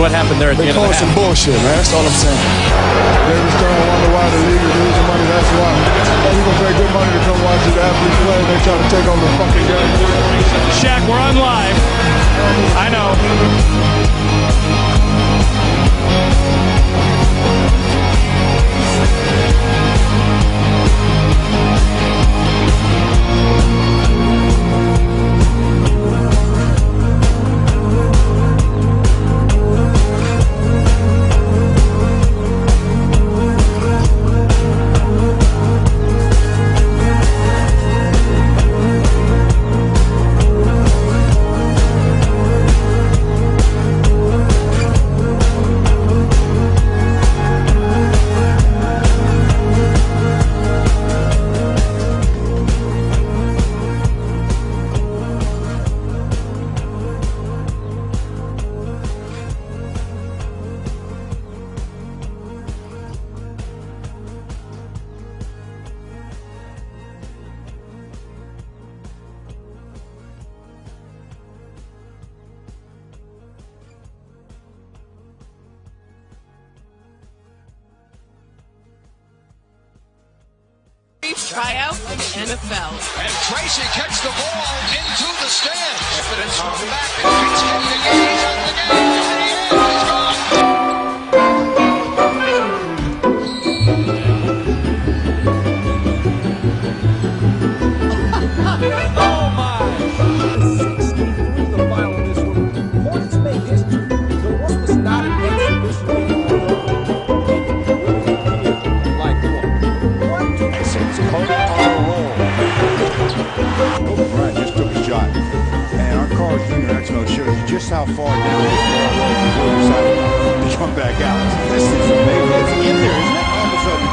what happened there at the end of the half. They some bullshit, man. That's all I'm saying. They just don't wonder why the league is losing money. That's why. Hey, you gonna pay good money to come watch the athletes play. They try to take over the fucking game. Shaq, we're on live. I know. Tryout of the NFL. And Tracy kicks the ball into the stands. But it's back and he's in the game. He's in the game. And he is. He's gone. Oh my! 63 the final in this one. Hornets make history. The one was not an exhibition game. Like what? Bryant just took a shot. And our Carl Jr. X-Mo shows you just how far down this ball was decided to come back out. This is amazing. It's in there, isn't it? All of a sudden,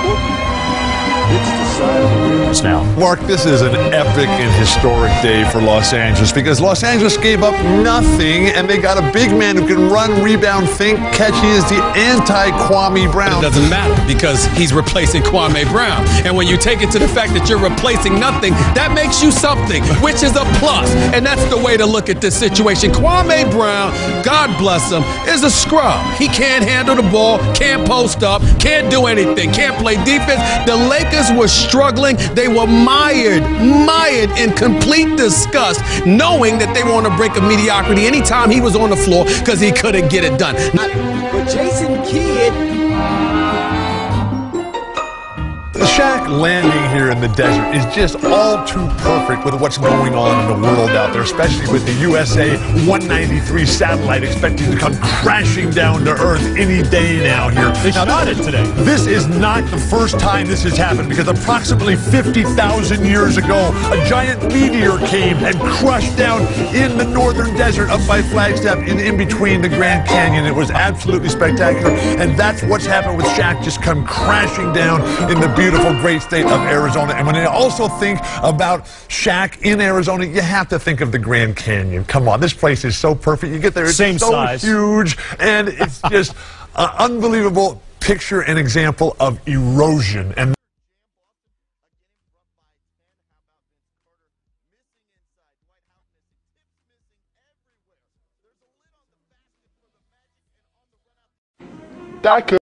it's the side of the rim. Now, Mark, this is an epic and historic day for Los Angeles because Los Angeles gave up nothing and they got a big man who can run, rebound, think, catch. He is the anti-Kwame Brown. It doesn't matter because he's replacing Kwame Brown. And when you take it to the fact that you're replacing nothing, that makes you something, which is a plus. And that's the way to look at this situation. Kwame Brown, God bless him, is a scrub. He can't handle the ball, can't post up, can't do anything, can't play defense. The Lakers were struggling. They were mired in complete disgust, knowing that they were on a break of mediocrity anytime he was on the floor because he couldn't get it done. But Jason Kidd. Shaq landing here in the desert is just all too perfect with what's going on in the world out there, especially with the USA 193 satellite expected to come crashing down to Earth any day now here. They shot it today. This is not the first time this has happened because approximately 50,000 years ago, a giant meteor came and crushed down in the northern desert up by Flagstaff in between the Grand Canyon. It was absolutely spectacular, and that's what's happened with Shaq just come crashing down in the beautiful great state of Arizona. And when you also think about Shaq in Arizona, you have to think of the Grand Canyon. Come on, this place is so perfect. You get there, it's Same so size. huge, and it's just an unbelievable picture and example of erosion. And That could